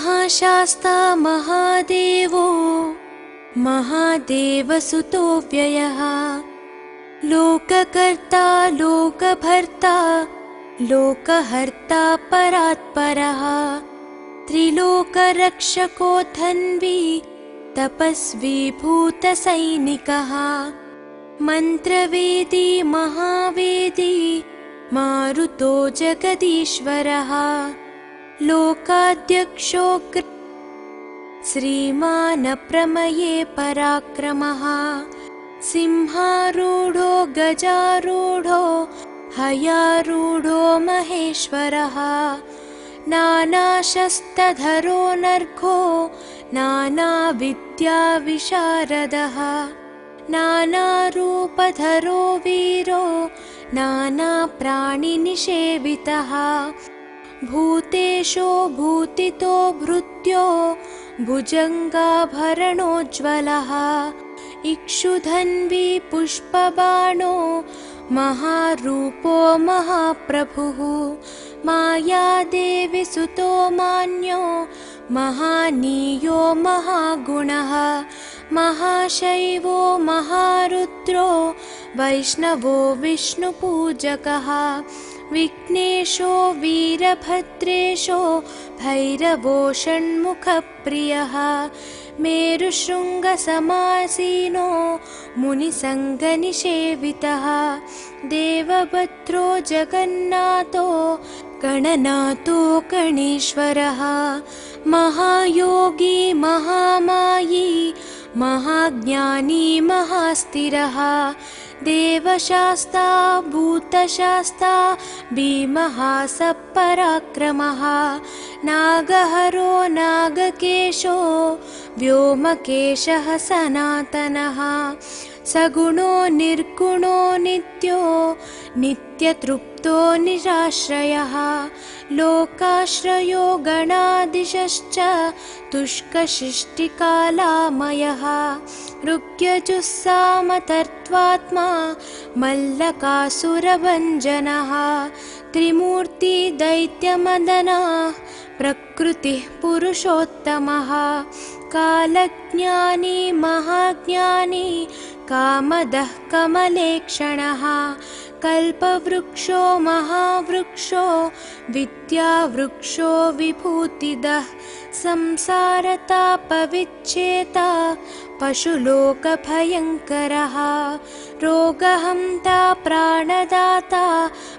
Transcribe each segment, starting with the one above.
महाशास्ता महादेवो महादेवसुतो व्ययः लोककर्ता लोकभर्ता लोकहर्ता परात्परः त्रिलोकरक्षको धन्वी तपस्वी भूतसैनिकः मन्त्रवेदी महावेदी मारुतो जगदीश्वरः लोकाध्यक्षो श्रीमानप्रमये पराक्रमः सिंहारूढो गजारूढो हयारूढो महेश्वरः नानाशस्त्रधरो नर्घो नानाविद्याविशारदः नानारूपधरो वीरो नानाप्राणिनिषेवितः भूतेशो भूतितो भृत्यो भुजङ्गाभरणोज्ज्वलः इक्षुधन्वी पुष्पबाणो महारूपो महाप्रभुः मायादेवी सुतो मान्यो महानीयो महागुणः महाशैवो महारुद्रो वैष्णवो विष्णुपूजकः विघ्नेशो वीरभद्रेशो भैरवो षण्मुखप्रियः मेरुशृङ्गसमासीनो मुनिसङ्गनिषेवितः देवभद्रो जगन्नाथो गणनाथो गणेश्वरः महायोगी महामायी महाज्ञानी महास्थिरः देवशास्ता भूतशास्ता भीमः सपराक्रमः नागहरो नागकेशो व्योमकेशः सनातनः सगुणो निर्गुणो नित्यो नित्यतृप्तो निराश्रयः लोकाश्रयो गणाधीशश्च तुष्कशिष्टिकालामयः ऋग्यजुस्सामतर्त्वात्मा मल्लकासुरभञ्जनः त्रिमूर्ति दैत्यमदनः प्रकृतिः पुरुषोत्तमः कालज्ञानी महाज्ञानी कामदः कमलेक्षणः कल्पवृक्षो महावृक्षो विद्यावृक्षो विभूतिदः संसारतापविच्छेता पशुलोकभयङ्करः रोगहन्ता प्राणदाता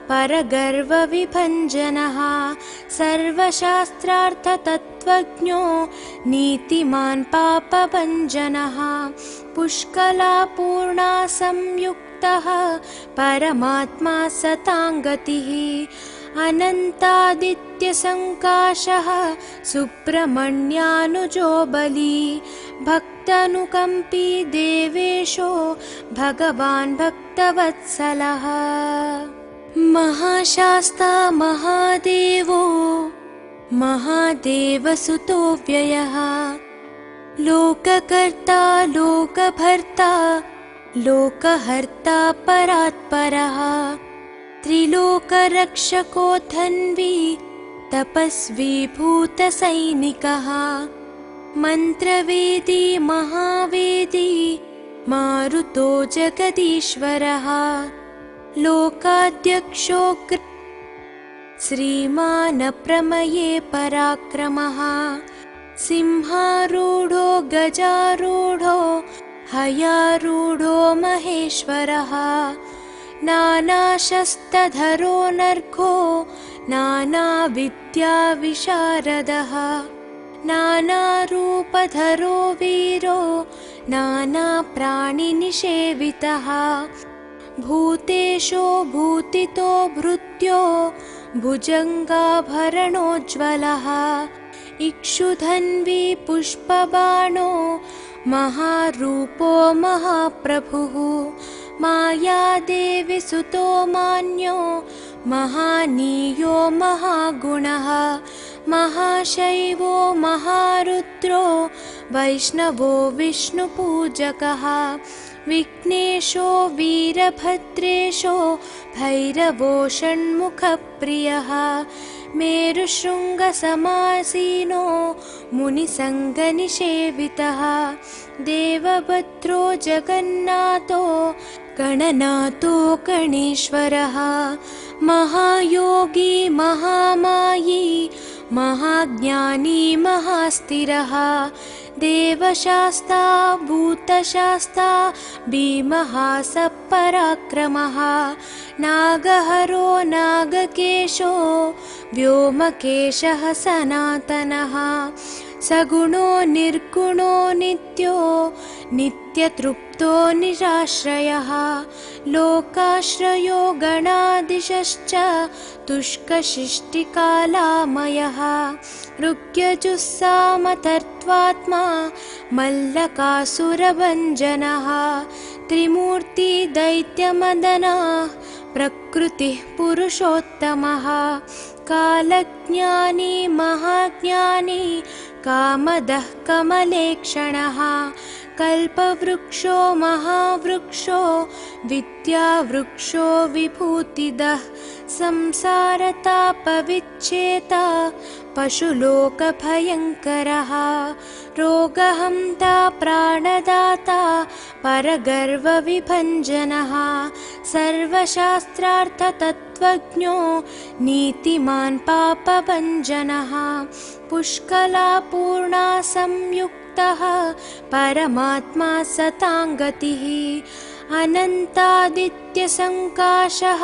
परगर्वविभञ्जनः सर्वशास्त्रार्थतत्त्वज्ञो नीतिमान् पापभञ्जनः पुष्कलापूर्णा संयुक्तः परमात्मा सताङ्गतिः अनन्तादित्यसङ्काशः सुब्रह्मण्यानुजो बली भक्तानुकम्पी देवेशो भगवान् भक्तवत्सलः महाशास्ता महादेवो महादेवसुतो व्ययः लोककर्ता लोकभर्ता लोकहर्ता परात्परः त्रिलोकरक्षको धन्वी तपस्वी भूतसैनिकः मन्त्रवेदी महावेदी मारुतो जगदीश्वरः लोकाध्यक्षो श्रीमानप्रमये पराक्रमः सिंहारूढो गजारूढो हयारूढो महेश्वरः नानाशस्त्रधरो नर्घो नानाविद्याविशारदः नानारूपधरो वीरो नानाप्राणिनिषेवितः भूतेशो भूतितो भृत्यो भुजङ्गाभरणोज्ज्वलः इक्षुधन्वी पुष्पबाणो महारूपो महाप्रभुः मायादेवी सुतो मान्यो महानीयो महागुणः महाशैवो महारुद्रो वैष्णवो विष्णुपूजकः विघ्नेशो वीरभद्रेशो भैरवो षण्मुखप्रियः मेरुशृङ्गसमासीनो मुनिसङ्गनिषेवितः देवभद्रो जगन्नाथो गणनाथो गणेश्वरः महायोगी महामायी महाज्ञानी महास्थिरः देवशास्ता भूतशास्ता भीमः सपराक्रमः नागहरो नागकेशो व्योमकेशः सनातनः सगुणो निर्गुणो नित्यो नित्यतृप्तो निराश्रयः लोकाश्रयो गणाधीशश्च तुष्कशिष्टिकालामयः ऋग्यजुस्सामतर्त्वात्मा मल्लकासुरभञ्जनः त्रिमूर्ति दैत्यमदनः प्रकृतिः पुरुषोत्तमः कालज्ञानी महाज्ञानी कामदः कमलेक्षणः कल्पवृक्षो महावृक्षो विद्यावृक्षो विभूतिदः संसारतापविच्छेता पशुलोकभयङ्करः रोगहन्ता प्राणदाता परगर्वविभञ्जनः सर्वशास्त्रार्थतत्त्वज्ञो नीतिमान् पापभञ्जनः पुष्कलापूर्णा संयुक्तः परमात्मा सताङ्गतिः अनन्तादित्यसङ्काशः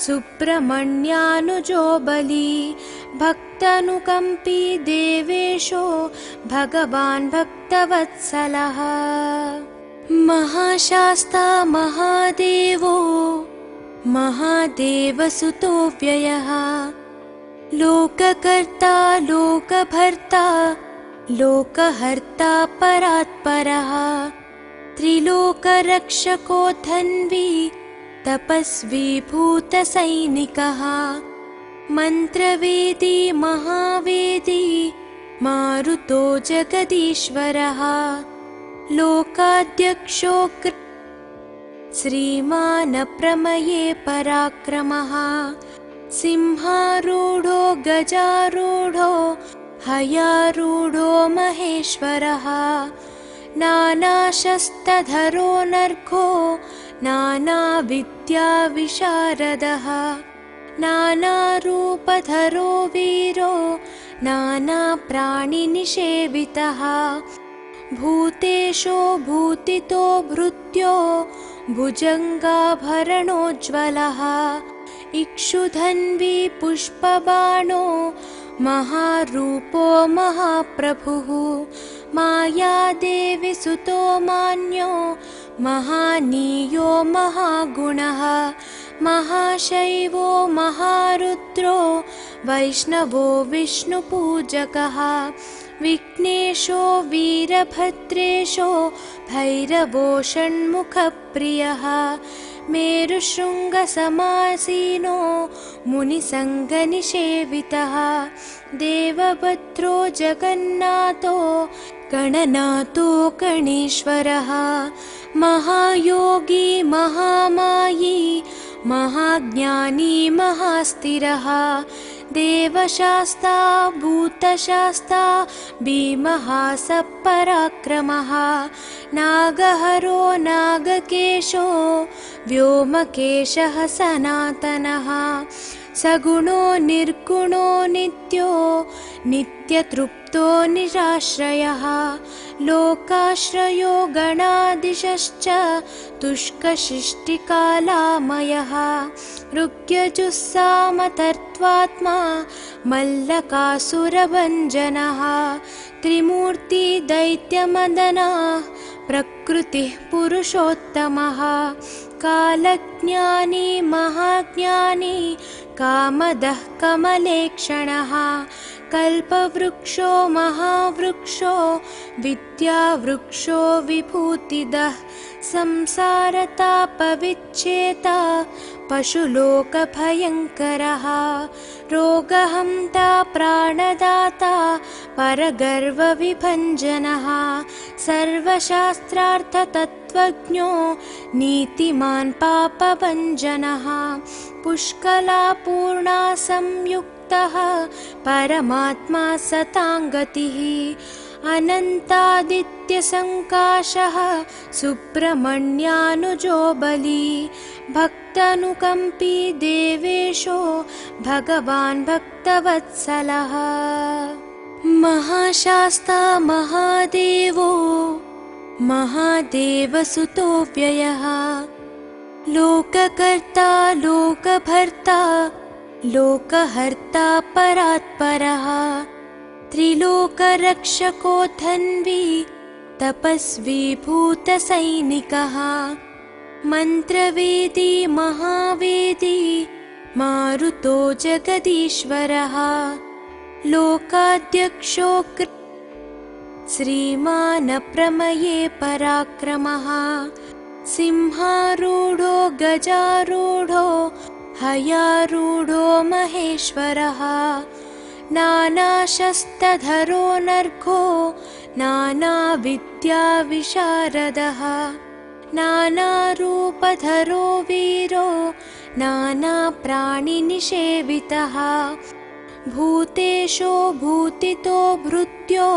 सुब्रह्मण्यानुजो बली भक्तानुकम्पी देवेशो भगवान् भक्तवत्सलः महाशास्ता महादेवो महादेवसुतो व्ययः लोककर्ता लोकभर्ता लोकहर्ता परात्परः त्रिलोकरक्षको धन्वी तपस्वी भूतसैनिकः मन्त्रवेदी महावेदी मारुतो जगदीश्वरः लोकाध्यक्षो श्रीमान् प्रमये पराक्रमः सिंहारूढो गजारूढो हयारूढो महेश्वरः नानाशस्त्रधरो नर्घो नानाविद्याविशारदः नानारूपधरो वीरो नानाप्राणिनिषेवितः भूतेशो भूतितो भृत्यो भुजङ्गाभरणोज्ज्वलः इक्षुधन्वी पुष्पबाणो महारूपो महाप्रभुः मायादेवी सुतो मान्यो महानीयो महागुणः महाशैवो महारुद्रो वैष्णवो विष्णुपूजकः विघ्नेशो वीरभद्रेशो भैरवो षण्मुखप्रियः मेरुशृङ्गसमासीनो मुनिसङ्गनिषेवितः देवभद्रो जगन्नाथो गणनाथो गणेश्वरः महायोगी महामायी महाज्ञानी महास्थिरः देवशास्ता भूतशास्ता भीमः सपराक्रमः नागहरो नागकेशो व्योमकेशः सनातनः सगुणो निर्गुणो नित्यो नित्यतृप्तो निराश्रयः लोकाश्रयो गणाधीशश्च तुष्कशिष्टिकालामयः ऋग्यजुस्सामतर्त्वात्मा मल्लकासुरभञ्जनः त्रिमूर्ति दैत्यमदनः प्रकृतिः पुरुषोत्तमः कालज्ञानी महाज्ञानी कामदः कमलेक्षणः कल्पवृक्षो महावृक्षो विद्यावृक्षो विभूतिदः संसारतापविच्छेता पशुलोकभयङ्करः रोगहन्ता प्राणदाता परगर्वविभञ्जनः सर्वशास्त्रार्थतत्त्वज्ञो तत्त्वज्ञो नीतिमान् पापभञ्जनः पुष्कलापूर्णा संयुक्तः परमात्मा सताङ्गतिः अनन्तादित्यसङ्काशः सुब्रह्मण्यानुजो बली भक्तानुकम्पी देवेशो भगवान् भक्तवत्सलः महाशास्ता महादेवो महादेवसुतो व्ययः लोककर्ता लोकभर्ता लोकहर्ता परात्परः त्रिलोकरक्षको धन्वी तपस्वी भूतसैनिकः मन्त्रवेदी महावेदी मारुतो जगदीश्वरः लोकाध्यक्षो श्रीमान् प्रमये पराक्रमः सिंहारूढो गजारूढो हयारूढो महेश्वरः नानाशस्त्रधरो नर्घो नानाविद्याविशारदः नानारूपधरो वीरो नानाप्राणिनिषेवितः भूतेशो भूतितो भृत्यो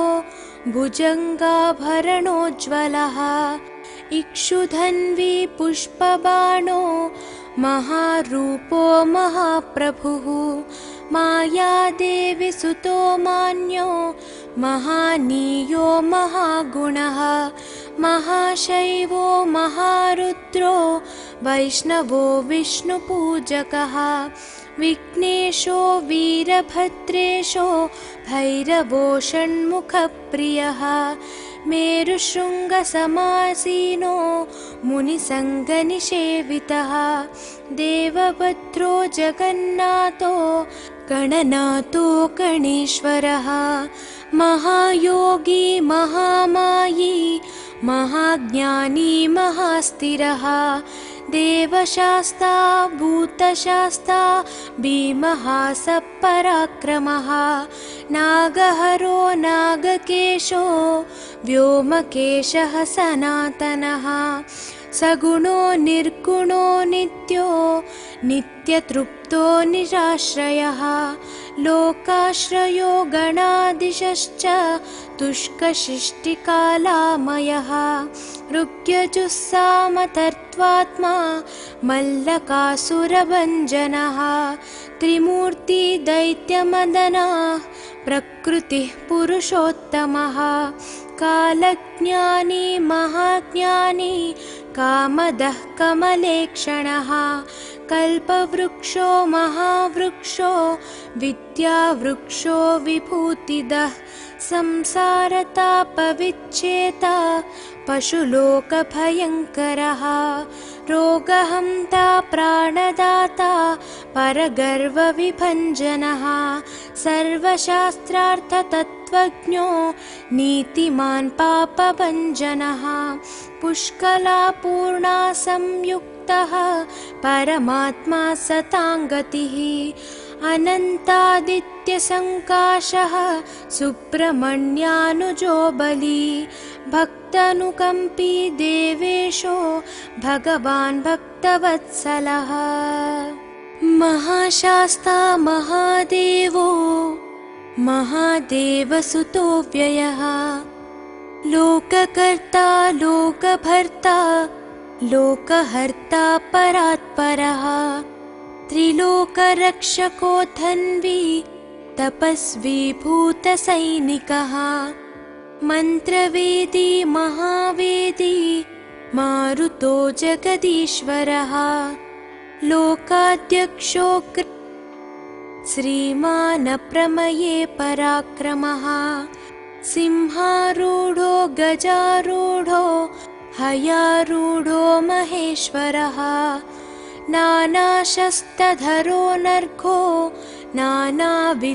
भुजङ्गाभरणोज्ज्वलः इक्षुधन्वी पुष्पबाणो महारूपो महाप्रभुः मायादेवी सुतो मान्यो महानीयो महागुणः महाशैवो महारुद्रो वैष्णवो विष्णुपूजकः विघ्नेशो वीरभद्रेशो भैरवो षण्मुखप्रियः मेरुशृङ्गसमासीनो मुनिसङ्गनिषेवितः देवभद्रो जगन्नाथो गणनाथो गणेश्वरः महायोगी महामायी महाज्ञानी महास्थिरः देवशास्ता भूतशास्ता भीमः सपराक्रमः नागहरो नागकेशो व्योमकेशः सनातनः सगुणो निर्गुणो नित्यो नित्यतृप्तो निराश्रयः लोकाश्रयो गणाधीशश्च तुष्कशिष्टिकालामयः ऋग्यजुस्सामतर्त्वात्मा मल्लकासुरभञ्जनः त्रिमूर्ति दैत्यमदनः प्रकृतिः पुरुषोत्तमः कालज्ञानी महाज्ञानी कामदः कमलेक्षणः कल्पवृक्षो महावृक्षो विद्यावृक्षो विभूतिदः संसारतापविच्छेता पशुलोकभयङ्करः रोगहन्ता प्राणदाता परगर्वविभञ्जनः सर्वशास्त्रार्थतत्त्वज्ञो नीतिमान् पापभञ्जनः पुष्कलापूर्णा संयुक्तः परमात्मा सताङ्गतिः अनन्तादित्यसङ्काशः सुब्रह्मण्यानुजो बली भक्तानुकम्पी देवेशो भगवान् भक्तवत्सलः महाशास्ता महादेवो महादेवसुतो व्ययः लोककर्ता लोकभर्ता लोकहर्ता परात्परः त्रिलोकरक्षको धन्वी तपस्वी भूतसैनिकः मन्त्रवेदी महावेदी मारुतो जगदीश्वरः लोकाध्यक्षो श्रीमान् प्रमये पराक्रमः सिंहारूढो गजारूढो हयारूढो महेश्वरः नानाशस्त्रधरो नर्घो नानाविद्याविशारदः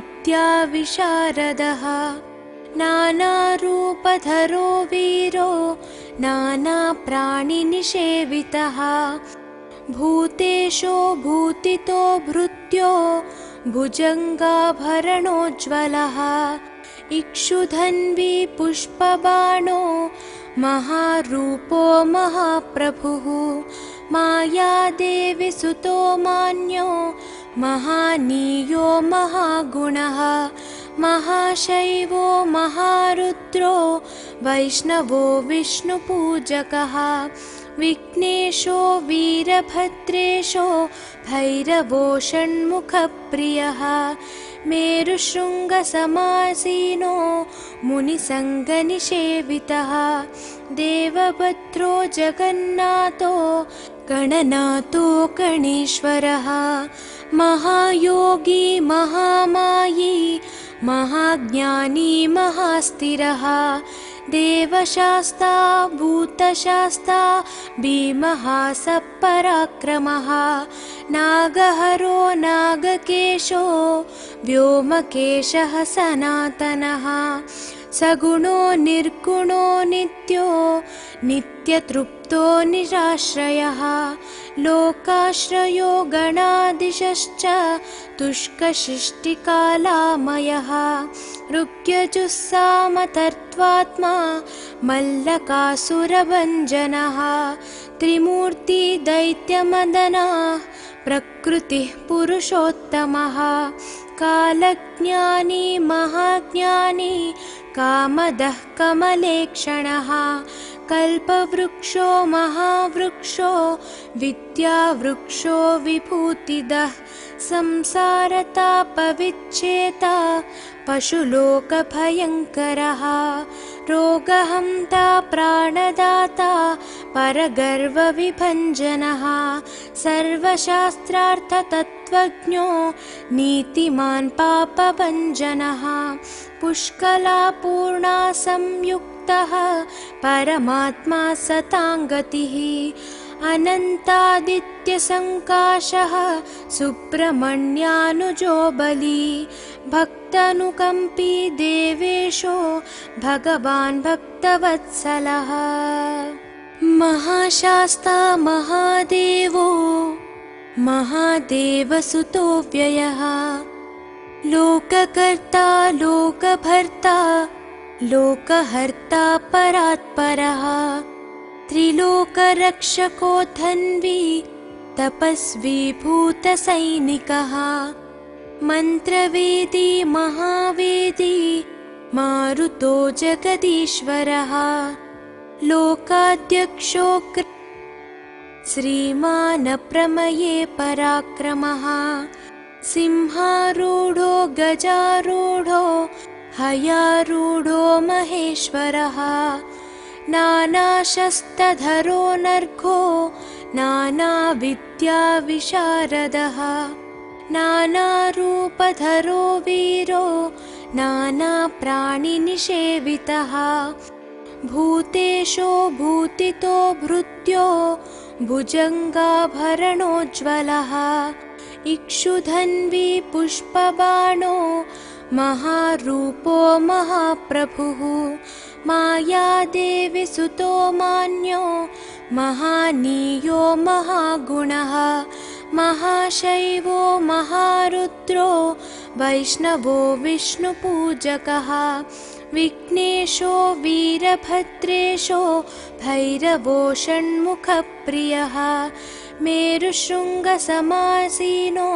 नानारूपधरो वीरो नानाप्राणिनिषेवितः भूतेशो भूतितो भृत्यो भुजङ्गाभरणोज्ज्वलः इक्षुधन्वी पुष्पबाणो महारूपो महाप्रभुः मायादेवी सुतो मान्यो महानीयो महागुणः महाशैवो महारुद्रो वैष्णवो विष्णुपूजकः विघ्नेशो वीरभद्रेशो भैरवो षण्मुखप्रियः मेरुशृङ्गसमासीनो मुनिसङ्गनिषेवितः देवभद्रो जगन्नाथो गणनाथो गणेश्वरः महायोगी महामायी महाज्ञानी महास्थिरः देवशास्ता भूतशास्ता भीमः सपराक्रमः नागहरो नागकेशो व्योमकेशः सनातनः सगुणो निर्गुणो नित्यो नित्यतृप्तो निराश्रयः लोकाश्रयो गणाधीशश्च तुष्कशिष्टिकालामयः ऋग्यजुस्सामतर्त्वात्मा मल्लकासुरभञ्जनः त्रिमूर्ति दैत्यमदनः प्रकृतिः पुरुषोत्तमः कालज्ञानी महाज्ञानी कामदः कमलेक्षणः कल्पवृक्षो महावृक्षो विद्यावृक्षो विभूतिदः संसारतापविच्छेता पशुलोकभयङ्करः रोगहन्ता प्राणदाता परगर्वविभञ्जनः सर्वशास्त्रार्थतत्त्वज्ञो नीतिमान् पापभञ्जनः पुष्कलापूर्णा संयुक्तः परमात्मा सताङ्गतिः अनन्तादित्यसङ्काशः सुब्रह्मण्यानुजो बली भक्तानुकम्पी देवेशो भगवान् भक्तवत्सलः महाशास्ता महादेवो महादेवसुतो व्ययः लोककर्ता लोकभर्ता लोकहर्ता परात्परः त्रिलोकरक्षको धन्वी तपस्वी भूतसैनिकः मन्त्रवेदी महावेदी मारुतो जगदीश्वरः लोकाध्यक्षो श्रीमान् प्रमये पराक्रमः सिंहारूढो गजारूढो हयारूढो महेश्वरः नानाशस्त्रधरो नर्घो नानाविद्याविशारदः नानारूपधरो वीरो नानाप्राणिनिषेवितः भूतेशो भूतितो भृत्यो भुजङ्गाभरणोज्ज्वलः इक्षुधन्वी पुष्पबाणो महारूपो महाप्रभुः मायादेवी सुतो मान्यो महानीयो महागुणः महाशैवो महारुद्रो वैष्णवो विष्णुपूजकः विघ्नेशो वीरभद्रेशो भैरवो षण्मुखप्रियः मेरुशृङ्गसमासीनो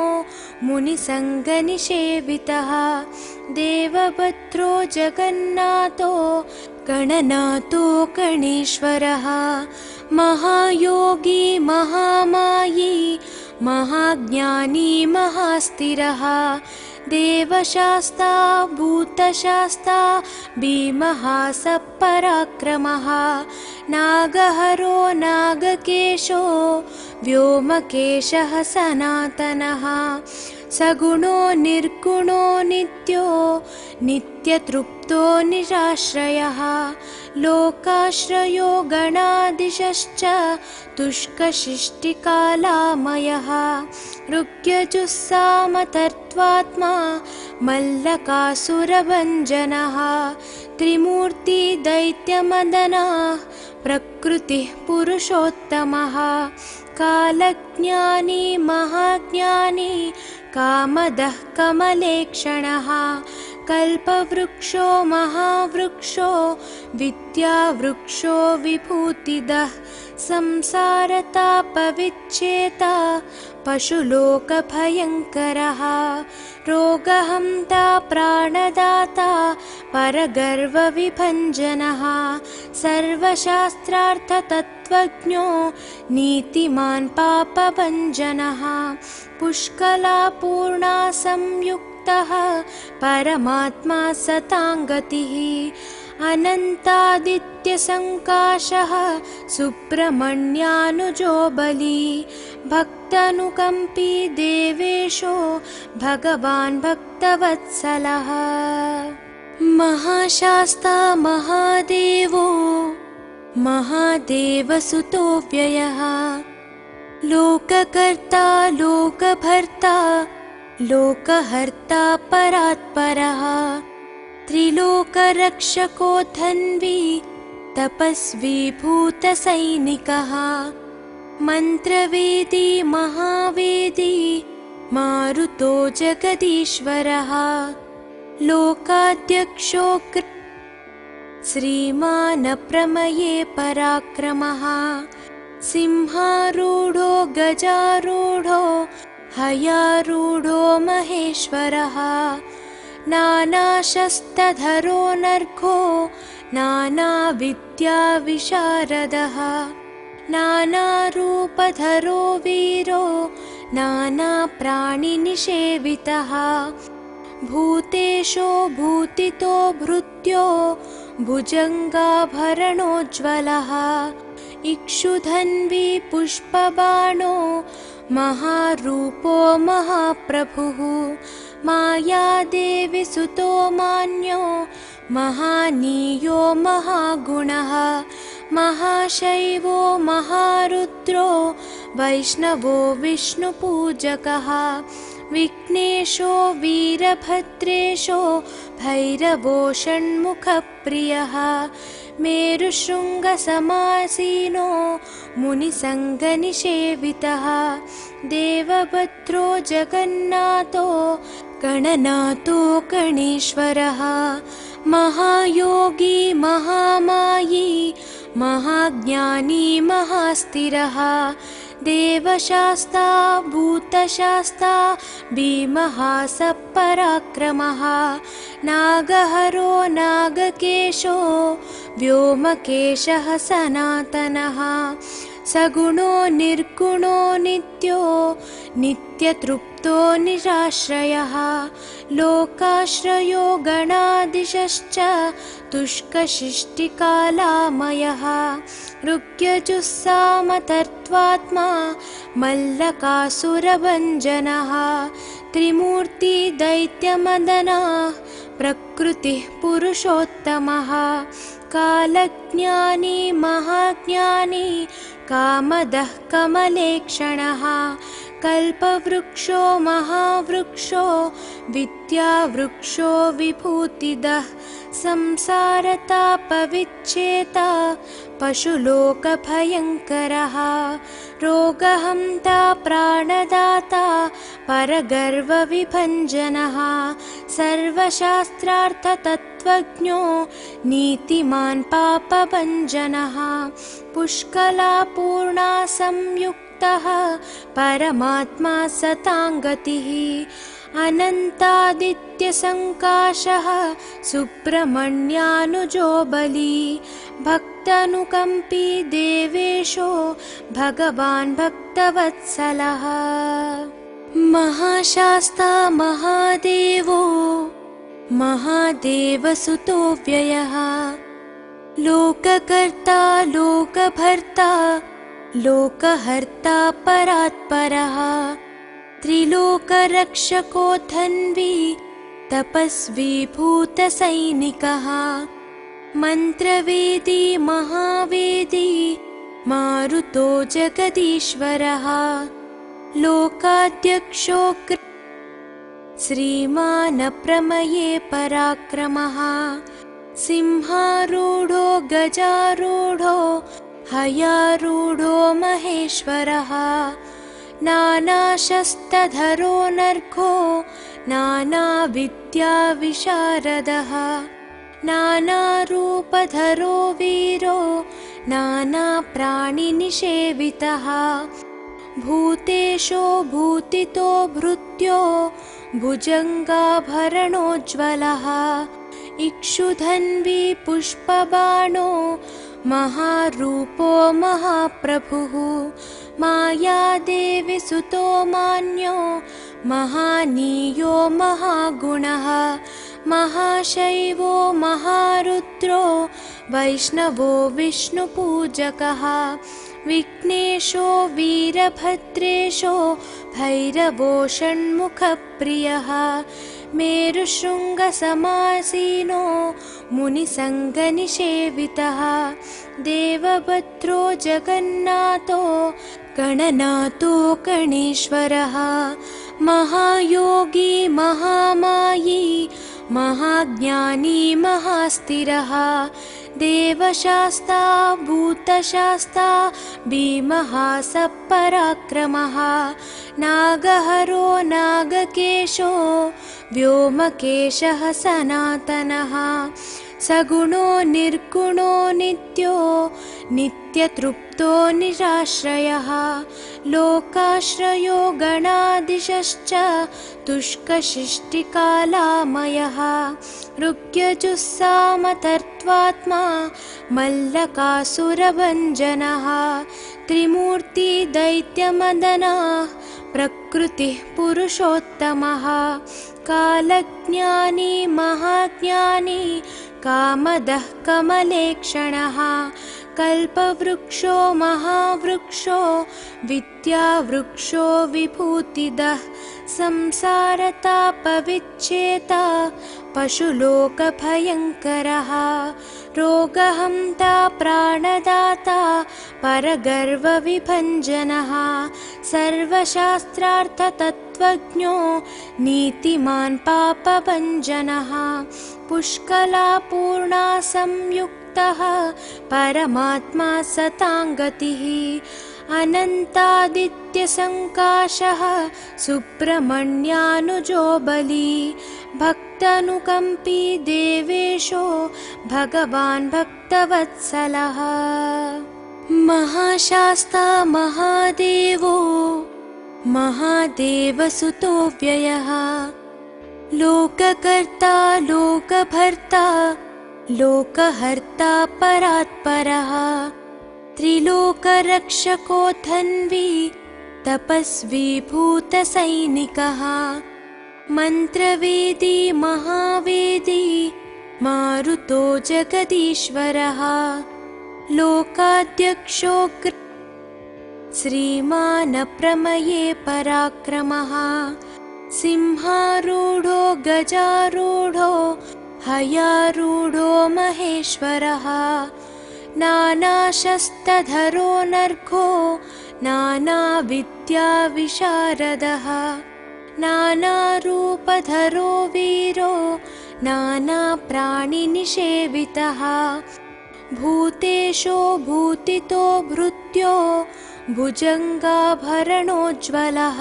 मुनिसङ्गनिषेवितः देवभद्रो जगन्नाथो गणनाथो गणेश्वरः महायोगी महामायी महाज्ञानी महास्थिरः देवशास्ता भूतशास्ता भीमः सपराक्रमः नागहरो नागकेशो व्योमकेशः सनातनः सगुणो निर्गुणो नित्यो नित्यतृप्तो निराश्रयः लोकाश्रयो गणाधीशश्च तुष्कशिष्टिकालामयः ऋग्यजुस्सामतर्त्वात्मा मल्लकासुरभञ्जनः त्रिमूर्ति दैत्यमदनः प्रकृतिः पुरुषोत्तमः कालज्ञानी महाज्ञानी कामदः कमलेक्षणः कल्पवृक्षो महावृक्षो विद्यावृक्षो विभूतिदः संसारतापविच्छेता पशुलोकभयङ्करः रोगहन्ता प्राणदाता परगर्वविभञ्जनः सर्वशास्त्रार्थतत्त्वज्ञो नीतिमान् पापभञ्जनः पुष्कलापूर्णा संयुक्तः परमात्मा सताङ्गतिः अनन्तादित्यसङ्काशः सुब्रह्मण्यानुजो बली भक्तानुकम्पी देवेशो भगवान् भक्तवत्सलः महाशास्ता महादेवो महादेवसुतो व्ययः लोककर्ता लोकभर्ता लोकहर्ता परात्परः त्रिलोकरक्षको धन्वी तपस्वी भूतसैनिकः मन्त्रवेदी महावेदी मारुतो जगदीश्वरः लोकाध्यक्षो श्रीमान् प्रमये पराक्रमः सिंहारूढो गजारूढो हयारूढो महेश्वरः नानाशस्त्रधरो नर्घो नानाविद्याविशारदः नानारूपधरो वीरो नानाप्राणिनिषेवितः भूतेशो भूतितो भृत्यो भुजङ्गाभरणोज्ज्वलः इक्षुधन्वी पुष्पबाणो महारूपो महाप्रभुः मायादेवी सुतो मान्यो महानीयो महागुणः महाशैवो महारुद्रो वैष्णवो विष्णुपूजकः विघ्नेशो वीरभद्रेशो भैरवो षण्मुखप्रियः मेरुशृङ्गसमासीनो मुनिसङ्गनिषेवितः देवभद्रो जगन्नाथो गणनाथो गणेश्वरः महायोगी महामायी महाज्ञानी महास्थिरः देवशास्ता भूतशास्ता भीमः सपराक्रमः नागहरो नागकेशो व्योमकेशः सनातनः सगुणो निर्गुणो नित्यो नित्यतृप्तो निराश्रयः लोकाश्रयो गणाधीशश्च तुष्कशिष्टिकालामयः ऋग्यजुस्सामतर्त्वात्मा मल्लकासुरभञ्जनः त्रिमूर्ति दैत्यमदनः प्रकृतिः पुरुषोत्तमः कालज्ञानी महाज्ञानी कामदः कमलेक्षणः कल्पवृक्षो महावृक्षो विद्यावृक्षो विभूतिदः संसारतापविच्छेता पशुलोकभयङ्करः रोगहन्ता प्राणदाता परगर्वविभञ्जनः सर्वशास्त्रार्थतत्त्वज्ञो नीतिमान् पापभञ्जनः पुष्कलापूर्णा संयुक्तः परमात्मा सताङ्गतिः अनन्तादित्यसङ्काशः सुब्रह्मण्यानुजो बली भक्तानुकम्पी देवेशो भगवान् भक्तवत्सलः महाशास्ता महादेवो महादेवसुतो व्ययः लोककर्ता लोकभर्ता लोकहर्ता परात्परः त्रिलोकरक्षको धन्वी तपस्वी भूतसैनिकः मन्त्रवेदी महावेदी मारुतो जगदीश्वरः लोकाध्यक्षो श्रीमान् प्रमये पराक्रमः सिंहारूढो गजारूढो हयारूढो महेश्वरः नानाशस्त्रधरो नर्घो नानाविद्याविशारदः नानारूपधरो वीरो नानाप्राणिनिषेवितः भूतेशो भूतितो भृत्यो भुजङ्गाभरणोज्ज्वलः इक्षुधन्वी पुष्पबाणो महारूपो महाप्रभुः मायादेवी सुतो मान्यो महानीयो महागुणः महाशैवो महारुद्रो वैष्णवो विष्णुपूजकः विघ्नेशो वीरभद्रेशो भैरवो षण्मुखप्रियः मेरुशृङ्गसमासीनो मुनिसङ्गनिषेवितः देवभद्रो जगन्नाथो गणनाथो गणेश्वरः महायोगी महामायी महाज्ञानी महास्थिरः देवशास्ता भूतशास्ता भीमः सपराक्रमः नागहरो नागकेशो व्योमकेशः सनातनः सगुणो निर्गुणो नित्यो नित्यतृप्तो निराश्रयः लोकाश्रयो गणाधीशश्च तुष्कशिष्टिकालामयः ऋग्यजुस्सामतर्त्वात्मा मल्लकासुरभञ्जनः त्रिमूर्ति दैत्यमदनः प्रकृतिः पुरुषोत्तमः कालज्ञानी महाज्ञानी कामदः कमलेक्षणः कल्पवृक्षो महावृक्षो विद्यावृक्षो विभूतिदः संसारतापविच्छेता पशुलोकभयङ्करः रोगहन्ता प्राणदाता परगर्वविभञ्जनः सर्वशास्त्रार्थतत्त्वज्ञो नीतिमान् पापभञ्जनः पुष्कलापूर्णा संयुक्तः परमात्मा सताङ्गतिः अनन्तादित्यसङ्काशः सुब्रह्मण्यानुजो बली भक्तानुकम्पी देवेशो भगवान् भक्तवत्सलः महाशास्ता महादेवो महादेवसुतो व्ययः लोककर्ता लोकभर्ता लोकहर्ता परात्परः त्रिलोकरक्षको धन्वी तपस्वी भूतसैनिकः मन्त्रवेदी महावेदी मारुतो जगदीश्वरः लोकाध्यक्षो श्रीमान् प्रमये पराक्रमः सिंहारूढो गजारूढो हयारूढो महेश्वरः नानाशस्त्रधरो नर्घो नानाविद्याविशारदः नानारूपधरो वीरो नानाप्राणिनिषेवितः भूतेशो भूतितो भृत्यो भुजङ्गाभरणोज्ज्वलः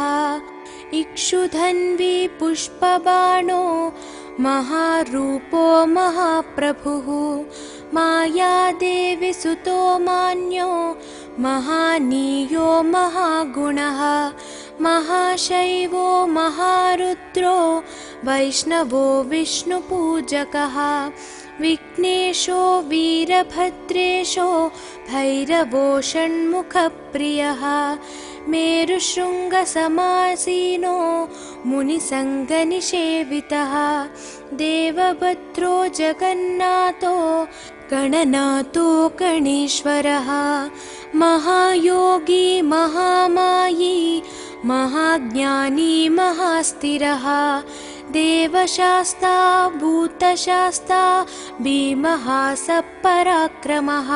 इक्षुधन्वी पुष्पबाणो महारूपो महाप्रभुः मायादेवी सुतो मान्यो महानीयो महागुणः महाशैवो महारुद्रो वैष्णवो विष्णुपूजकः विघ्नेशो वीरभद्रेशो भैरवो षण्मुखप्रियः मेरुशृङ्गसमासीनो मुनिसङ्गनिषेवितः देवभद्रो जगन्नाथो गणनाथो गणेश्वरः महायोगी महामायी महाज्ञानी महास्थिरः देवशास्ता भूतशास्ता भीमः सपराक्रमः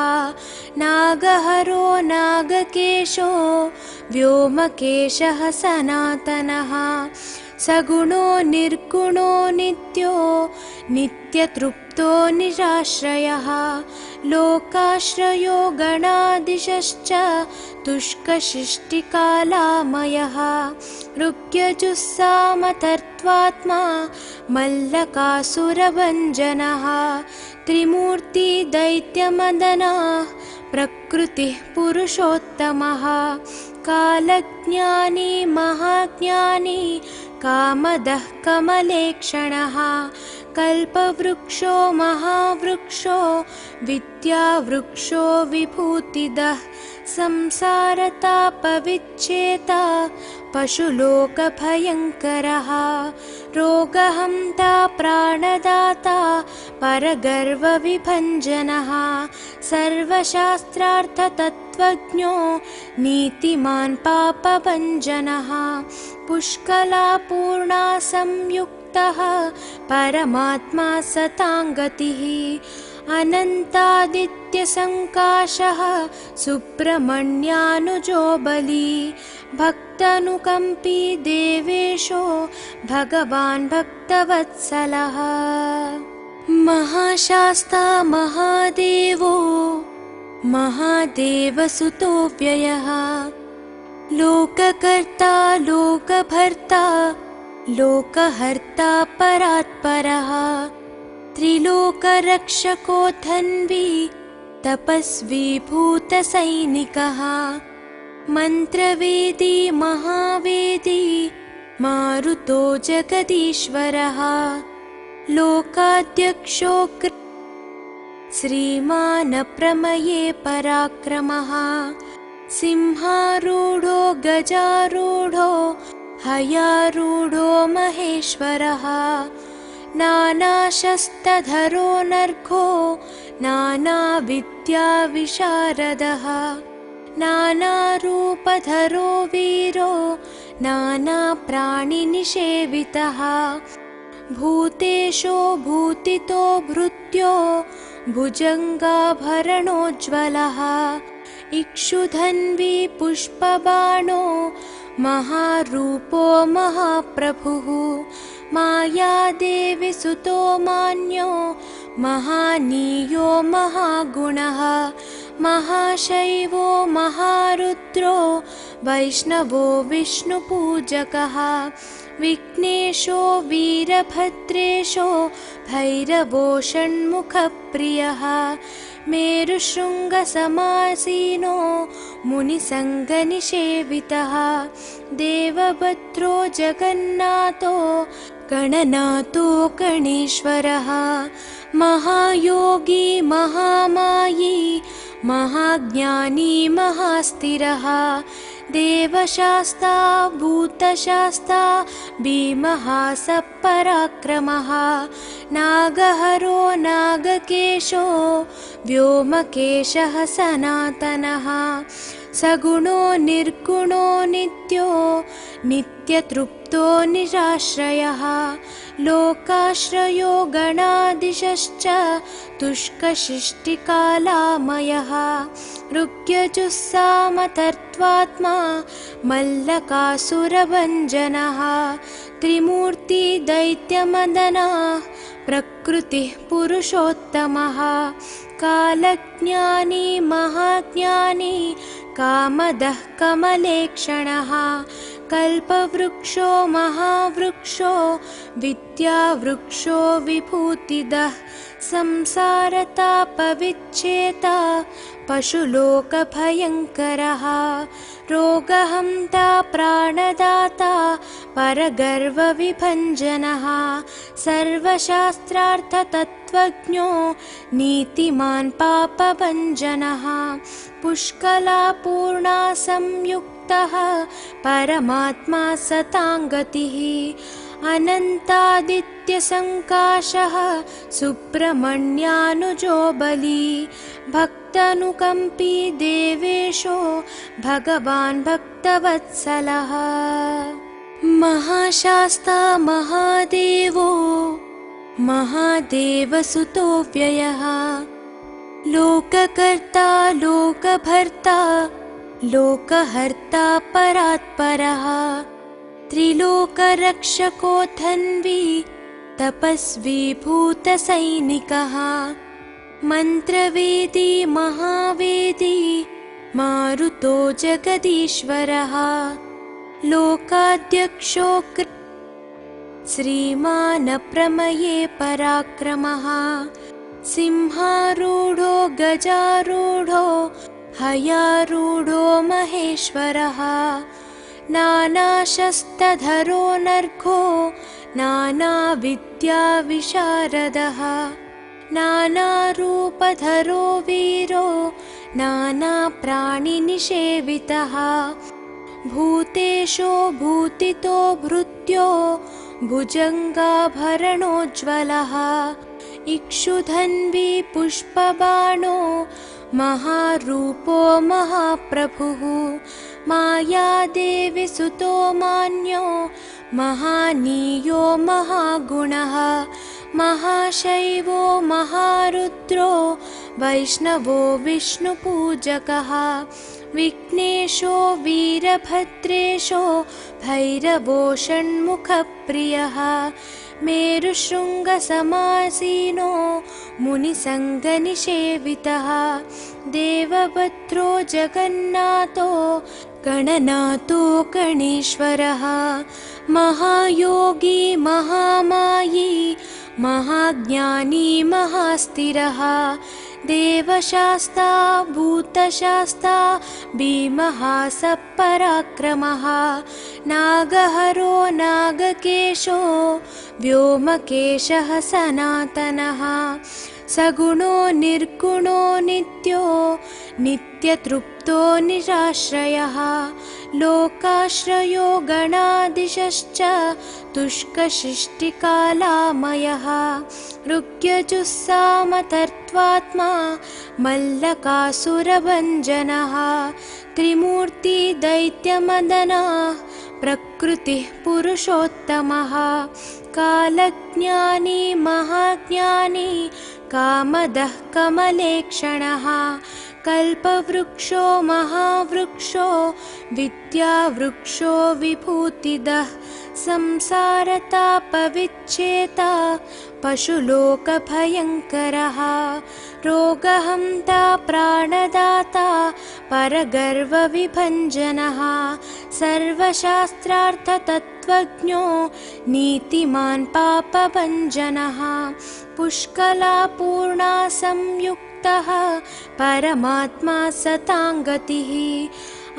नागहरो नागकेशो व्योमकेशः सनातनः सगुणो निर्गुणो नित्यो नित्यतृप्तो नित्यतृप्तो निराश्रयः लोकाश्रयो गणादिशश्च तुष्कशिष्टिकालामयः ऋग्यजुस्सामतर्त्वात्मा मल्लकासुरभञ्जनः त्रिमूर्ति दैत्यमदनः प्रकृतिः पुरुषोत्तमः कालज्ञानी महाज्ञानी कामदः कमलेक्षणः कल्पवृक्षो महावृक्षो विद्यावृक्षो विभूतिदः संसारतापविच्छेता पशुलोकभयङ्करः रोगहन्ता प्राणदाता परगर्वविभञ्जनः सर्वशास्त्रार्थतत्त्वज्ञो नीतिमान् पापभञ्जनः पुष्कलापूर्णा संयुक्तः परमात्मा सताङ्गतिः अनन्तादित्यसङ्काशः सुब्रह्मण्यानुजो बली भक्तानुकम्पी देवेशो भगवान् भक्तवत्सलः महाशास्ता महादेवो महादेवसुतो व्ययः लोककर्ता लोकभर्ता लोकहर्ता परात्परः त्रिलोकरक्षको धन्वी तपस्वी भूतसैनिकः मन्त्रवेदी महावेदी मारुतो जगदीश्वरः लोकाध्यक्षो श्रीमान् प्रमये पराक्रमः सिंहारूढो गजारूढो हयारूढो महेश्वरः नानाशस्त्रधरो नर्घो नानाविद्याविशारदः नानारूपधरो वीरो नानाप्राणिनिषेवितः भूतेशो भूतितो भृत्यो भुजङ्गाभरणोज्ज्वलः इक्षुधन्वी पुष्पबाणो महारूपो महाप्रभुः मायादेवी सुतो मान्यो महानीयो महागुणः महाशैवो महारुद्रो वैष्णवो विष्णुपूजकः विघ्नेशो वीरभद्रेशो भैरवो षण्मुखप्रियः मेरुशृङ्गसमासीनो मुनिसङ्गनिषेवितः देवभद्रो जगन्नाथो गणनाथो गणेश्वरः महायोगी महामायी महाज्ञानी महास्थिरः देवशास्ता भूतशास्ता भीमः सपराक्रमः नागहरो नागकेशो व्योमकेशः सनातनः सगुणो निर्गुणो नित्यो नित्यतृप्तो निराश्रयः लोकाश्रयो गणादिशश्च तुष्कशिष्टिकालामयः ऋग्यजुस्सामतर्त्वात्मा मल्लकासुरभञ्जनः त्रिमूर्ति दैत्यमदनः प्रकृतिः पुरुषोत्तमः कालज्ञानी महाज्ञानी कामदः कमलेक्षणः कल्पवृक्षो महावृक्षो विद्यावृक्षो विभूतिदः संसारतापविच्छेता पशुलोकभयङ्करः रोगहन्ता प्राणदाता परगर्वविभञ्जनः सर्वशास्त्रार्थतत्त्वज्ञो नीतिमान् पापभञ्जनः पुष्कलापूर्णा संयुक्तः परमात्मा सताङ्गतिः अनन्तादित्यसङ्काशः सुब्रह्मण्यानुजो बली भक्तानुकम्पी देवेशो भगवान् भक्तवत्सलः महाशास्ता महादेवो महादेवसुतो व्ययः लोककर्ता लोकभर्ता लोकहर्ता परात्परः त्रिलोकरक्षको धन्वी तपस्वी भूतसैनिकः मन्त्रवेदी महावेदी मारुतो जगदीश्वरः लोकाध्यक्षो श्रीमानप्रमये पराक्रमः सिंहारूढो गजारूढो हयारूढो महेश्वरः नानाशस्त्रधरो नर्घो नानाविद्याविशारदः नानारूपधरो वीरो नानाप्राणिनिषेवितः भूतेशो भूतितो भृत्यो भुजङ्गाभरणोज्ज्वलः इक्षुधन्वी पुष्पबाणो महारूपो महाप्रभुः मायादेवी सुतो मान्यो महानीयो महागुणः महाशैवो महारुद्रो वैष्णवो विष्णुपूजकः विघ्नेशो वीरभद्रेशो भैरवो षण्मुखप्रियः मेरुशृङ्गसमासीनो मुनिसङ्गनिषेवितः देवभद्रो जगन्नाथो गणनाथो गणेश्वरः महायोगी महामायी महाज्ञानी महास्थिरः देवशास्ता भूतशास्ता भीमः सपराक्रमः नागहरो नागकेशो व्योमकेशः सनातनः सगुणो निर्गुणो नित्यो नित्यतृप्तो निराश्रयः लोकाश्रयो गणाधीशश्च तुष्कशिष्टिकालामयः ऋग्यजुस्सामतर्त्वात्मा मल्लकासुरभञ्जनः त्रिमूर्ति दैत्यमदनः प्रकृतिः पुरुषोत्तमः कालज्ञानी महाज्ञानी कामदः कमलेक्षणः कल्पवृक्षो महावृक्षो विद्यावृक्षो विभूतिदः संसारतापविच्छेता पशुलोकभयङ्करः रोगहन्ता प्राणदाता परगर्वविभञ्जनः सर्वशास्त्रार्थतत्त्वज्ञो नीतिमान् पापभञ्जनः पुष्कलापूर्णा संयुक्तः परमात्मा सताङ्गतिः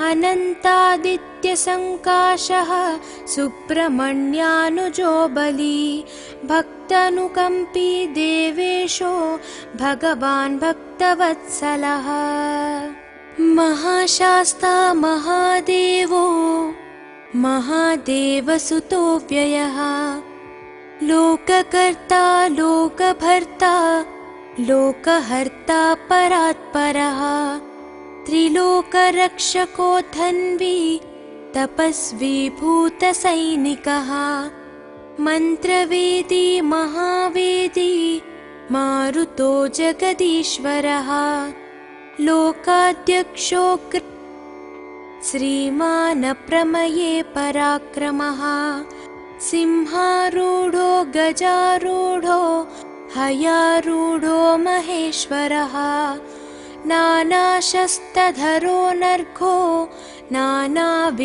अनन्तादित्यसङ्काशः सुब्रह्मण्यानुजो बली भक्तानुकम्पी देवेशो भगवान् भक्तवत्सलः महाशास्ता महादेवो महादेवसुतो व्ययः लोककर्ता लोकभर्ता लोकहर्ता परात्परः त्रिलोकरक्षको धन्वी तपस्वी भूतसैनिकः मन्त्रवेदी महावेदी मारुतो जगदीश्वरः लोकाध्यक्षो श्रीमानप्रमये पराक्रमः सिंहारूढो गजारूढो हयारूढो महेश्वरः नानाशस्त्रधरो नर्घो नानाविद्याविशारदः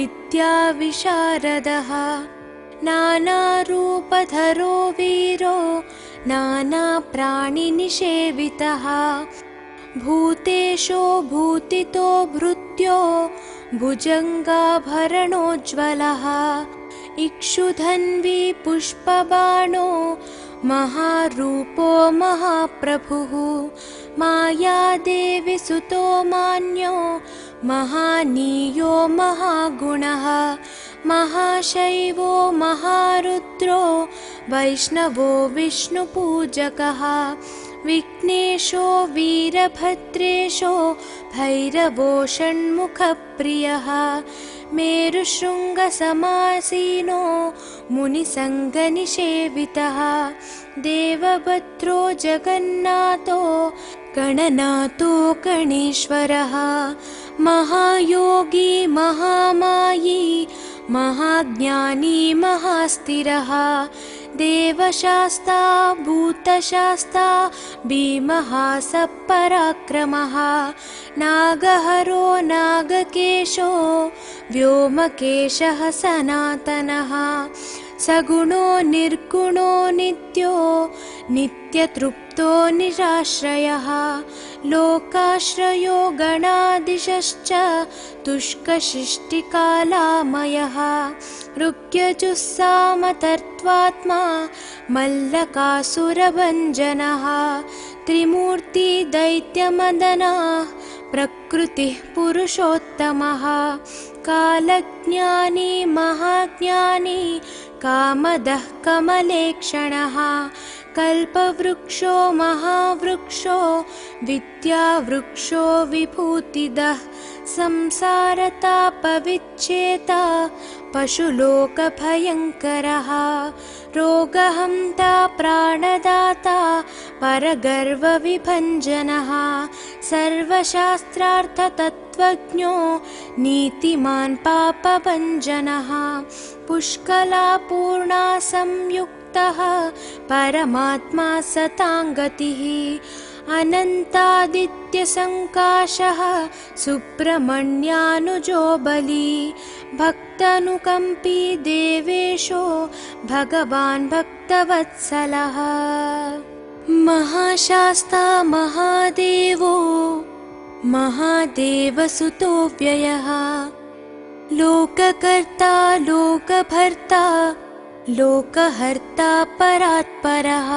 नानारूपधरो वीरो नानाप्राणिनिषेवितः भूतेशो भूतितो भृत्यो भुजङ्गाभरणोज्ज्वलः इक्षुधन्वी पुष्पबाणो महारूपो महाप्रभुः मायादेवी सुतो मान्यो महानीयो महागुणः महाशैवो महारुद्रो वैष्णवो विष्णुपूजकः विघ्नेशो वीरभद्रेशो भैरवो षण्मुखप्रियः मेरुशृङ्गसमासीनो मुनिसङ्गनिषेवितः देवभद्रो जगन्नाथो गणनाथो गणेश्वरः महायोगी महामायी महाज्ञानी महास्थिरः देवशास्ता भूतशास्ता भीमः सपराक्रमः नागहरो नागकेशो व्योमकेशः सनातनः सगुणो निर्गुणो नित्यो नित्यतृप्तो निराश्रयः लोकाश्रयो गणादिशश्च तुष्कशिष्टिकालामयः ऋग्यजुस्सामतर्त्वात्मा मल्लकासुरभञ्जनः त्रिमूर्ति दैत्यमदनः प्रकृतिः पुरुषोत्तमः कालज्ञानी महाज्ञानी कामदः कमलेक्षणः कल्पवृक्षो महावृक्षो विद्यावृक्षो विभूतिदः संसारतापविच्छेता पशुलोकभयङ्करः रोगहन्ता प्राणदाता परगर्वविभञ्जनः सर्वशास्त्रार्थतत्त्वज्ञो नीतिमान् पापभञ्जनः पुष्कलापूर्णा संयुक्तः परमात्मा सताङ्गतिः अनन्तादित्यसङ्काशः सुब्रह्मण्यानुजो बली भक्तानुकम्पी देवेशो भगवान् भक्तवत्सलः महाशास्ता महादेवो महादेवसुतो व्ययः लोककर्ता लोकभर्ता लोकहर्ता परात्परः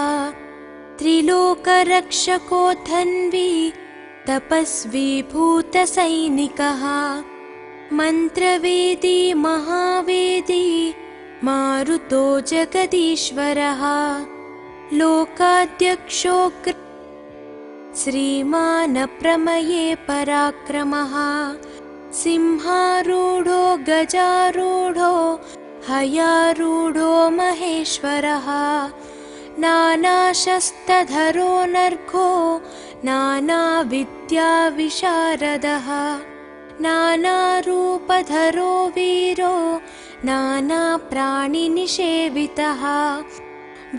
त्रिलोकरक्षको धन्वी तपस्वी भूतसैनिकः मन्त्रवेदी महावेदी मारुतो जगदीश्वरः लोकाध्यक्षो श्रीमान् प्रमये पराक्रमः सिंहारूढो गजारूढो हयारूढो महेश्वरः नानाशस्त्रधरो नर्घो नानाविद्याविशारदः नानारूपधरो वीरो नानाप्राणिनिषेवितः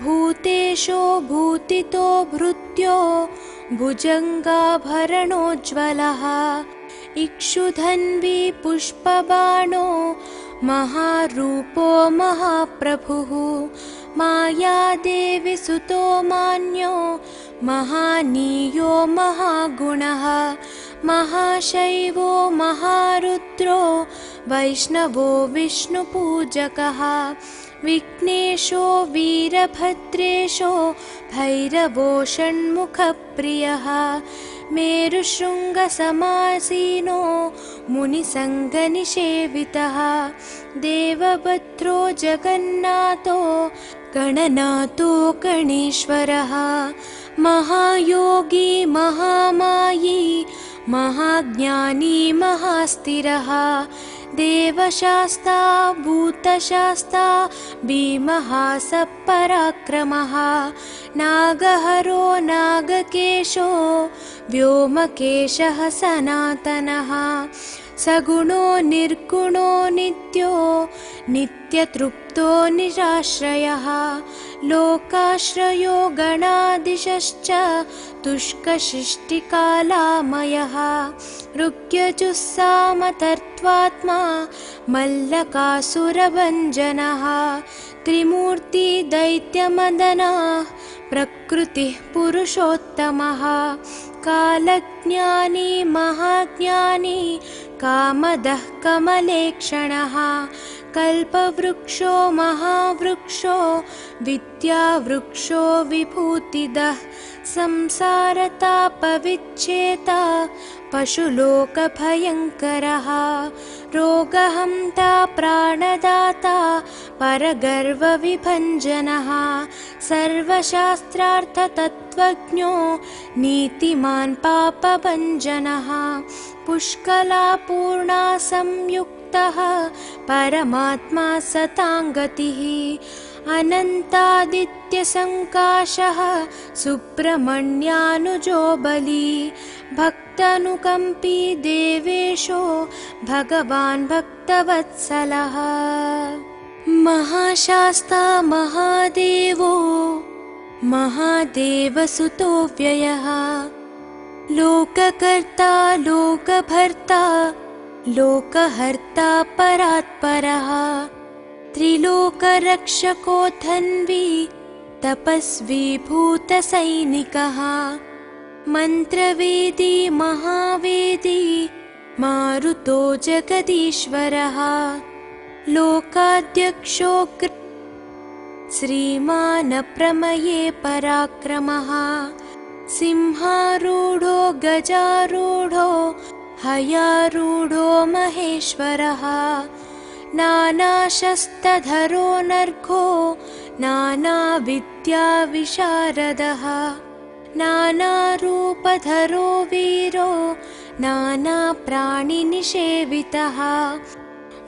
भूतेशो भूतितो भृत्यो भुजङ्गाभरणोज्ज्वलः इक्षुधन्वी पुष्पबाणो महारूपो महाप्रभुः मायादेवी सुतो मान्यो महानीयो महागुणः महाशैवो महारुद्रो वैष्णवो विष्णुपूजकः विघ्नेशो वीरभद्रेशो भैरवो षण्मुखप्रियः मेरुशृङ्गसमासीनो मुनिसङ्गनिषेवितः देवभद्रो जगन्नाथो गणनाथो गणेश्वरः महायोगी महामायी महाज्ञानी महास्थिरः देवशास्ता भूतशास्ता भीमः सपराक्रमः नागहरो नागकेशो व्योमकेशः सनातनः सगुणो निर्गुणो नित्यो नित्यतृप्तो निराश्रयः लोकाश्रयो गणादिशश्च तुष्कशिष्टिकालामयः ऋग्यजुस्सामतर्त्वात्मा मल्लकासुरभञ्जनः त्रिमूर्ति दैत्यमदनः प्रकृतिः पुरुषोत्तमः कालज्ञानी महाज्ञानी कामदः कमलेक्षणः कल्पवृक्षो महावृक्षो विद्यावृक्षो विभूतिदः संसारतापविच्छेता पशुलोकभयङ्करः रोगहन्ता प्राणदाता परगर्वविभञ्जनः सर्वशास्त्रार्थतत्त्वज्ञो नीतिमान् पापभञ्जनः पुष्कलापूर्णा संयुक्तः परमात्मा सताङ्गतिः अनन्तादित्यसङ्काशः सुब्रह्मण्यानुजो बली भक्तानुकम्पी देवेशो भगवान् भक्तवत्सलः महाशास्ता महादेवो महादेवसुतो व्ययः लोककर्ता लोकभर्ता लोकहर्ता परात्परः त्रिलोकरक्षको धन्वी तपस्वी भूतसैनिकः मन्त्रवेदी महावेदी मारुतो जगदीश्वरः लोकाध्यक्षो श्रीमान् प्रमये पराक्रमः सिंहारूढो गजारूढो हयारूढो महेश्वरः नानाशस्त्रधरो नर्घो नानाविद्याविशारदः नानारूपधरो वीरो नानाप्राणिनिषेवितः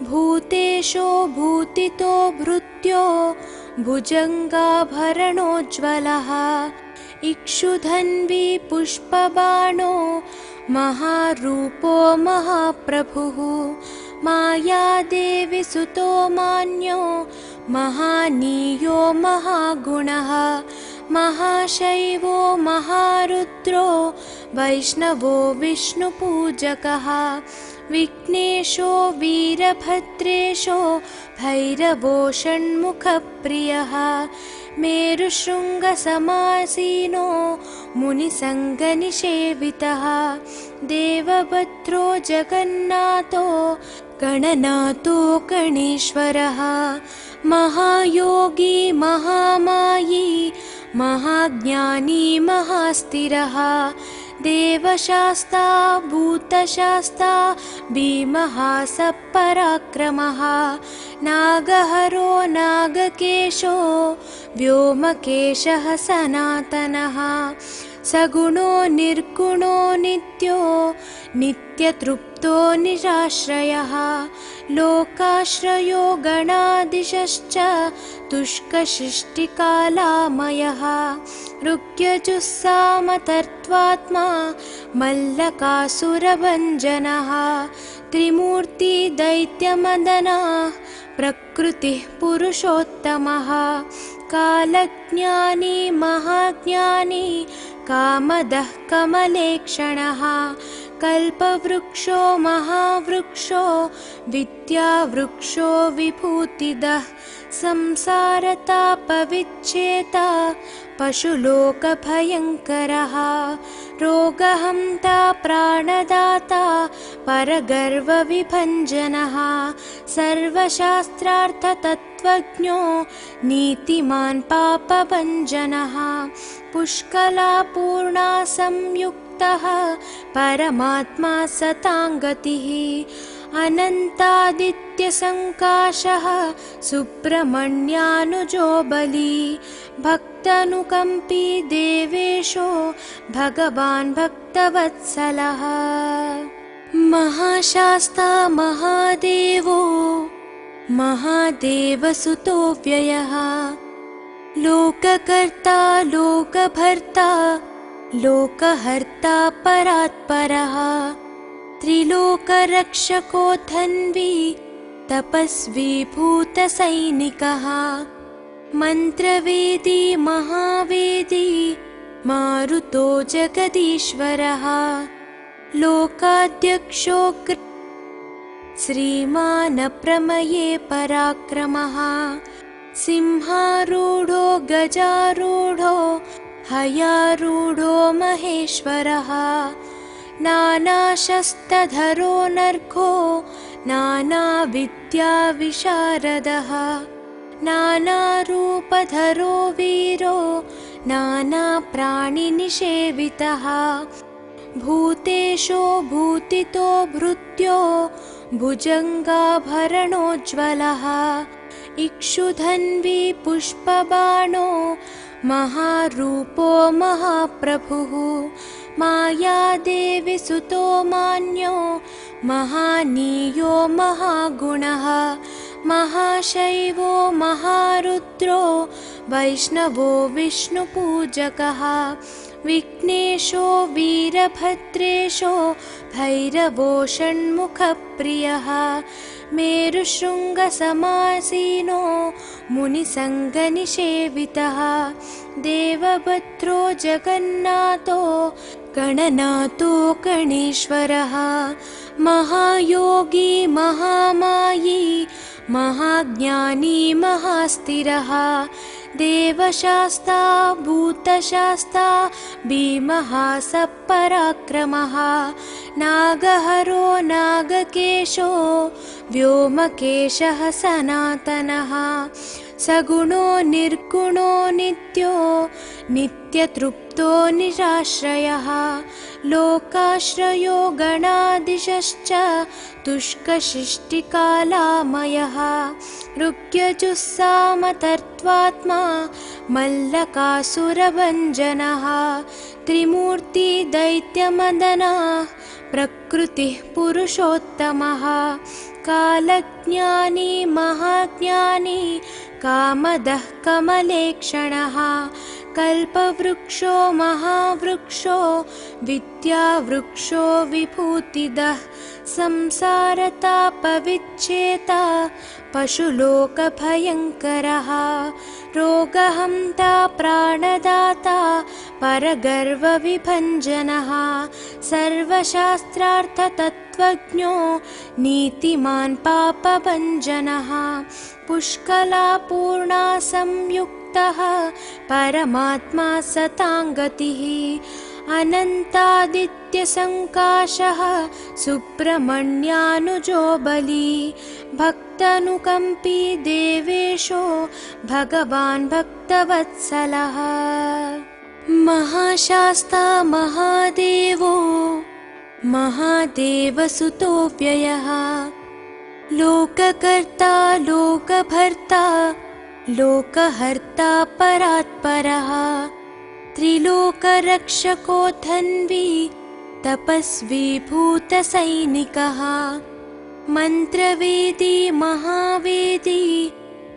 भूतेशो भूतितो भृत्यो भुजङ्गाभरणोज्ज्वलः इक्षुधन्वी पुष्पबाणो महारूपो महाप्रभुः मायादेवी सुतो मान्यो महानीयो महागुणः महाशैवो महारुद्रो वैष्णवो विष्णुपूजकः विघ्नेशो वीरभद्रेशो भैरवो षण्मुखप्रियः मेरुशृङ्गसमासीनो मुनिसङ्गनिषेवितः देवभद्रो जगन्नाथो गणनाथो गणेश्वरः महायोगी महामायी महाज्ञानी महास्थिरः देवशास्ता भूतशास्ता भीमः सपराक्रमः नागहरो नागकेशो व्योमकेशः सनातनः सगुणो निर्गुणो नित्यो नित्यतृप्तो निराश्रयः लोकाश्रयो गणाधीशश्च तुष्कशिष्टिकालामयः ऋग्यजुस्सामतर्त्वात्मा मल्लकासुरभञ्जनः त्रिमूर्ति दैत्यमदनः प्रकृतिः पुरुषोत्तमः कालज्ञानी महाज्ञानी कामदः कमलेक्षणः कल्पवृक्षो महावृक्षो विद्यावृक्षो विभूतिदः संसारतापविच्छेता पशुलोकभयङ्करः रोगहन्ता प्राणदाता परगर्वविभञ्जनः सर्वशास्त्रार्थतत्त्वज्ञो नीतिमान् पापभञ्जनः पुष्कलापूर्णा संयुक्तः परमात्मा सताङ्गतिः अनन्तादित्यसङ्काशः सुब्रह्मण्यानुजो बली भक्तानुकम्पी देवेशो भगवान् भक्तवत्सलः महाशास्ता महादेवो महादेवसुतो व्ययः लोककर्ता लोकभर्ता लोकहर्ता परात्परः त्रिलोकरक्षको धन्वी तपस्वी भूतसैनिकः मन्त्रवेदी महावेदी मारुतो जगदीश्वरः लोकाध्यक्षो श्रीमान् प्रमये पराक्रमः सिंहारूढो गजारूढो हयारूढो महेश्वरः नानाशस्त्रधरो नर्घो नानाविद्याविशारदः नानारूपधरो वीरो नानाप्राणिनिषेवितः भूतेशो भूतितो भृत्यो भुजङ्गाभरणोज्ज्वलः इक्षुधन्वी पुष्पबाणो महारूपो महाप्रभुः मायादेवी सुतो मान्यो महानीयो महागुणः महाशैवो महारुद्रो वैष्णवो विष्णुपूजकः विघ्नेशो वीरभद्रेशो भैरवो षण्मुखप्रियः मेरुशृङ्गसमासीनो मुनिसङ्गनिषेवितः देवभद्रो जगन्नाथो गणनाथो गणेश्वरः महायोगी महामायी महाज्ञानी महास्थिरः देवशास्ता भूतशास्ता भीमः सपराक्रमः नागहरो नागकेशो व्योमकेशः सनातनः सगुणो निर्गुणो नित्यो नित्यतृप्तो निराश्रयः लोकाश्रयो गणाधीशश्च तुष्कशिष्टिकालामयः ऋग्यजुस्सामतर्त्वात्मा मल्लकासुरभञ्जनः त्रिमूर्ति दैत्यमदनः प्रकृतिः पुरुषोत्तमः कालज्ञानी महाज्ञानी कामदः कमलेक्षणः कल्पवृक्षो महावृक्षो विद्यावृक्षो विभूतिदः संसारतापविच्छेता पशुलोकभयङ्करः रोगहन्ता प्राणदाता परगर्वविभञ्जनः सर्वशास्त्रार्थतत्त्वज्ञो नीतिमान् पापभञ्जनः पुष्कलापूर्णा संयुक्तः परमात्मा सताङ्गतिः अनन्तादित्यसङ्काशः सुब्रह्मण्यानुजो बली भक्तानुकम्पी देवेशो भगवान् भक्तवत्सलः महाशास्ता महादेवो महादेवसुतो व्ययः लोककर्ता लोकभर्ता लोकहर्ता परात्परः त्रिलोकरक्षको धन्वी तपस्वी भूतसैनिकः मन्त्रवेदी महावेदी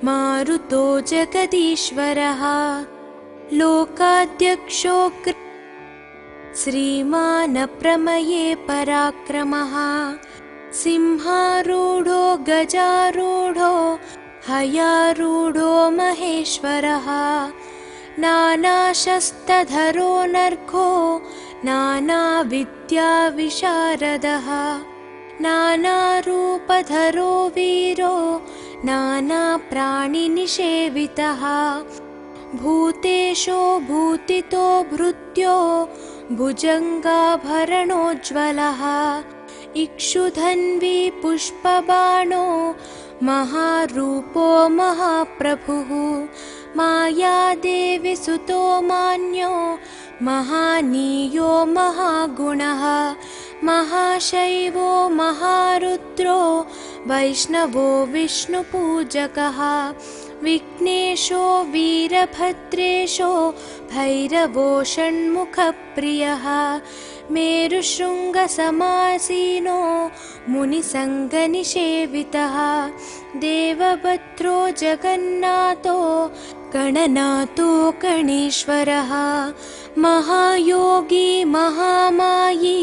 मारुतो जगदीश्वरः लोकाध्यक्षो श्रीमानप्रमये पराक्रमः सिंहारूढो गजारूढो हयारूढो महेश्वरः नानाशस्त्रधरो नर्घो नानाविद्याविशारदः नानारूपधरो वीरो नानाप्राणिनिषेवितः भूतेशो भूतितो भृत्यो भुजङ्गाभरणोज्ज्वलः इक्षुधन्वी पुष्पबाणो महारूपो महाप्रभुः मायादेवी सुतो मान्यो महानीयो महागुणः महाशैवो महारुद्रो वैष्णवो विष्णुपूजकः विघ्नेशो वीरभद्रेशो भैरवो षण्मुखप्रियः मेरुशृङ्गसमासीनो मुनिसङ्गनिषेवितः देवभद्रो जगन्नाथो गणनाथो गणेश्वरः महायोगी महामायी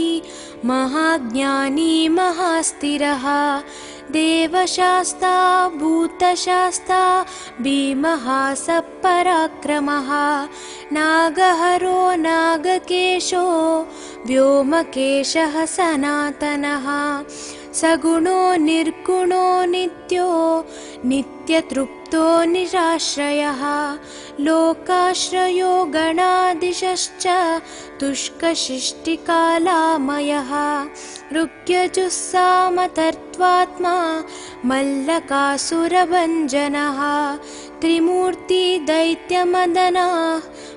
महाज्ञानी महास्थिरः देवशास्ता भूतशास्ता भीमः सपराक्रमः नागहरो नागकेशो व्योमकेशः सनातनः सगुणो निर्गुणो नित्यो नित्यतृप्तो निराश्रयः लोकाश्रयो गणाधीशश्च तुष्कशिष्टिकालामयः ऋग्यजुस्सामतर्त्वात्मा मल्लकासुरभञ्जनः त्रिमूर्ति दैत्यमदनः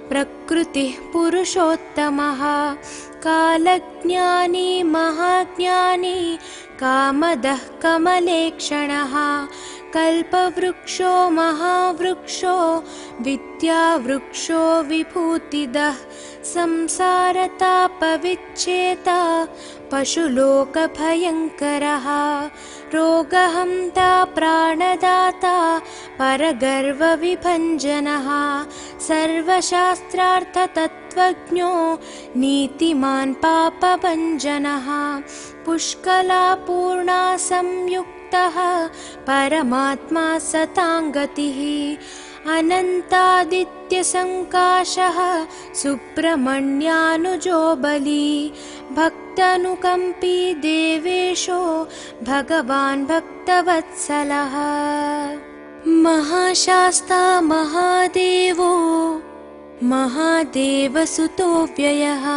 प्रकृतिः पुरुषोत्तमः कालज्ञानी महाज्ञानी कामदः कमलेक्षणः कल्पवृक्षो महावृक्षो विद्यावृक्षो विभूतिदः संसारतापविच्छेता पशुलोकभयङ्करः रोगहन्ता प्राणदाता परगर्वविभञ्जनः सर्वशास्त्रार्थतत्त्वज्ञो नीतिमान् पापभञ्जनः पुष्कलापूर्णा संयुक्तः संयुक्तः परमात्मा सताङ्गतिः अनन्तादित्यसङ्काशः सुब्रह्मण्यानुजो बली भक्तानुकम्पी देवेशो भगवान् भक्तवत्सलः महाशास्ता महादेवो महादेवसुतो व्ययः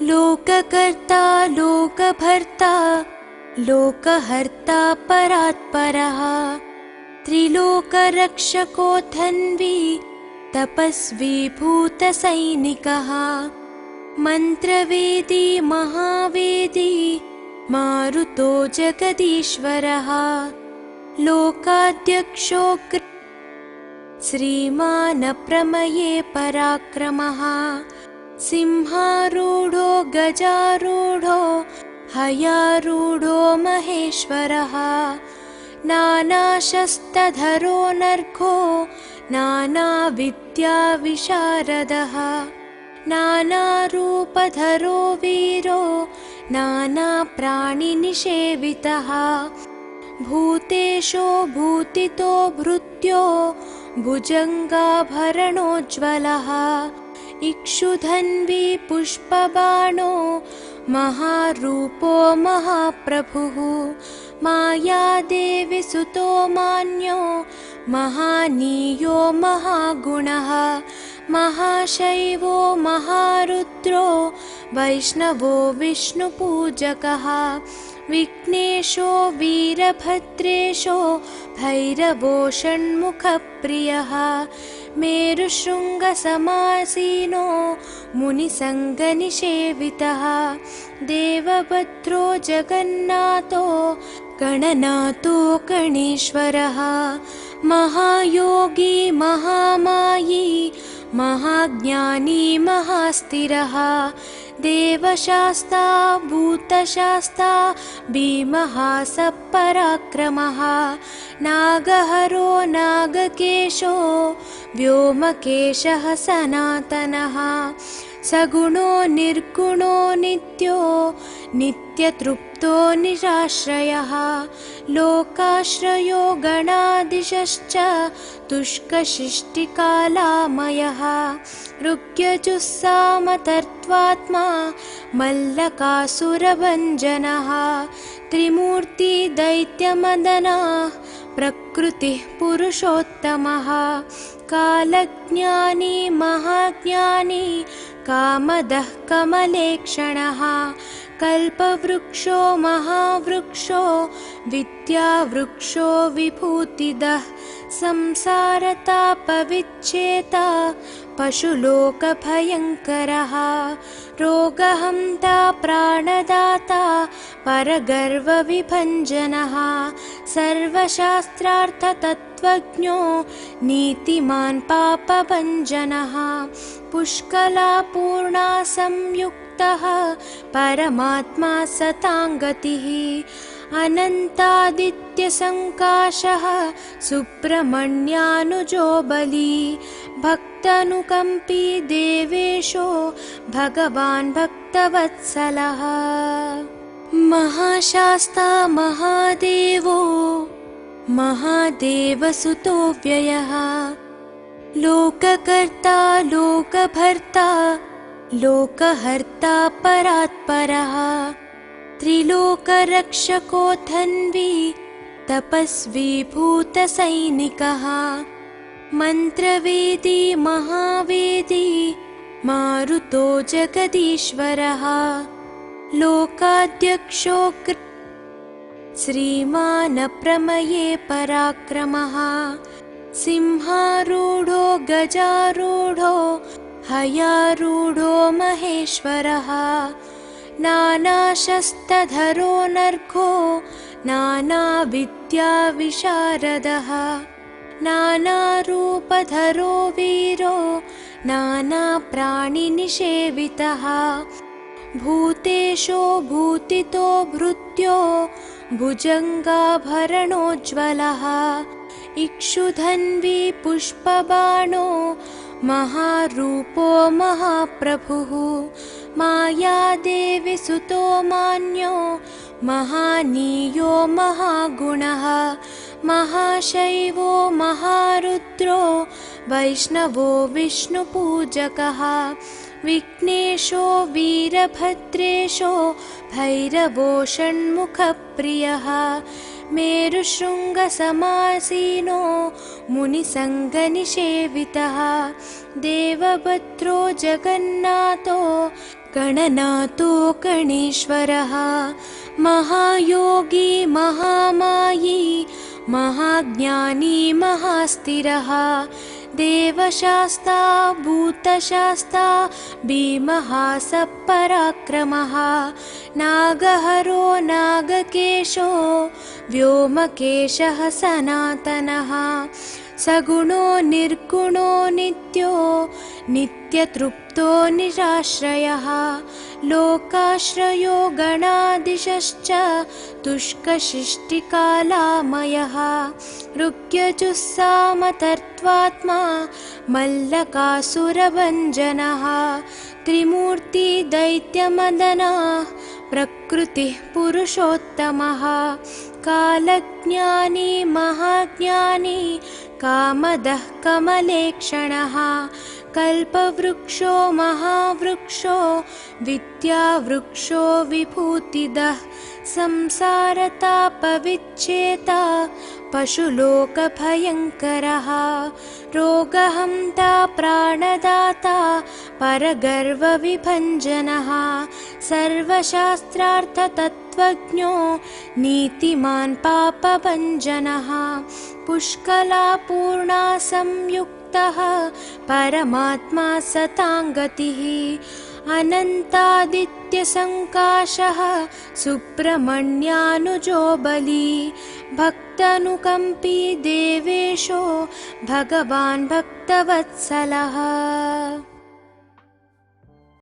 लोककर्ता लोकभर्ता लोकहर्ता परात्परः त्रिलोकरक्षकोऽथन्वी तपस्वी भूतसैनिकः मन्त्रवेदी महावेदी मारुतो जगदीश्वरः लोकाध्यक्षो श्रीमान् प्रमये पराक्रमः सिंहारूढो गजारूढो हयारूढो महेश्वरः नानाशस्त्रधरो नर्घो नानाविद्याविशारदः नानारूपधरो वीरो नानाप्राणिनिषेवितः भूतेशो भूतितो भृत्यो भुजङ्गाभरणोज्ज्वलः इक्षुधन्वी पुष्पबाणो महारूपो महाप्रभुः मायादेवी सुतो मान्यो महानीयो महागुणः महाशैवो महारुद्रो वैष्णवो विष्णुपूजकः विघ्नेशो वीरभद्रेशो भैरवो षण्मुखप्रियः मेरुशृङ्गसमासीनो मुनिसङ्गनिषेवितः देवभद्रो जगन्नाथो गणनाथो गणेश्वरः महायोगी महामायी महाज्ञानी महास्थिरः देवशास्ता भूतशास्ता भीमः सपराक्रमः नागहरो नागकेशो व्योमकेशः सनातनः सगुणो निर्गुणो नित्यो नित्यतृप्तो निराश्रयः लोकाश्रयो गणाधीशश्च तुष्कशिष्टिकालामयः ऋग्यजुस्सामतर्त्वात्मा मल्लकासुरभञ्जनः त्रिमूर्ति दैत्यमदनः प्रकृतिः पुरुषोत्तमः कालज्ञानी महाज्ञानी कामदः कमलेक्षणः कल्पवृक्षो महावृक्षो विद्यावृक्षो विभूतिदः संसारतापविच्छेता पशुलोकभयङ्करः रोगहन्ता प्राणदाता परगर्वविभञ्जनः सर्वशास्त्रार्थतत्त्वज्ञो नीतिमान् पापभञ्जनः पुष्कलापूर्णा संयुक्तः परमात्मा सताङ्गतिः अनन्तादित्यसङ्काशः सुब्रह्मण्यानुजो बली भक्तानुकम्पी देवेशो भगवान् भक्तवत्सलः महाशास्ता महादेवो महादेवसुतो व्ययः लोककर्ता लोकभर्ता लोकहर्ता परात्परः त्रिलोकरक्षकोऽथन्वी तपस्वी भूतसैनिकः मन्त्रवेदी महावेदी मारुतो जगदीश्वरः लोकाध्यक्षो श्रीमान् प्रमये पराक्रमः सिंहारूढो गजारूढो हयारूढो महेश्वरः नानाशस्त्रधरो नर्घो नानाविद्याविशारदः नानारूपधरो वीरो नानाप्राणिनिषेवितः भूतेशो भूतितो भृत्यो भुजङ्गाभरणोज्ज्वलः इक्षुधन्वी पुष्पबाणो महारूपो महाप्रभुः मायादेवी सुतो मान्यो महानीयो महागुणः महाशैवो महारुद्रो वैष्णवो विष्णुपूजकः विघ्नेशो वीरभद्रेशो भैरवो षण्मुखप्रियः मेरुशृङ्गसमासीनो मुनिसङ्गनिषेवितः देवभद्रो जगन्नाथो गणनाथो गणेश्वरः महायोगी महामायी महाज्ञानी महास्थिरः देवशास्ता भूतशास्ता भीमः सपराक्रमः नागहरो नागकेशो व्योमकेशः सनातनः सगुणो निर्गुणो नित्यो नित्यतृप्तो निराश्रयः लोकाश्रयो गणाधीशश्च तुष्कशिष्टिकालामयः ऋग्यजुस्सामतर्त्वात्मा मल्लकासुरभञ्जनः त्रिमूर्ति दैत्यमदनः प्रकृतिः पुरुषोत्तमः कालज्ञानी महाज्ञानी कामदः कमलेक्षणः कल्पवृक्षो महावृक्षो विद्यावृक्षो विभूतिदः संसारतापविच्छेता पशुलोकभयङ्करः रोगहन्ता प्राणदाता परगर्वविभञ्जनः सर्वशास्त्रार्थतत्त्वज्ञो नीतिमान् पापभञ्जनः पुष्कलापूर्णा संयुक्तः परमात्मा सताङ्गतिः अनन्तादित्यसङ्काशः सुब्रह्मण्यानुजो बली भक्तानुकम्पी देवेशो भगवान् भक्तवत्सलः।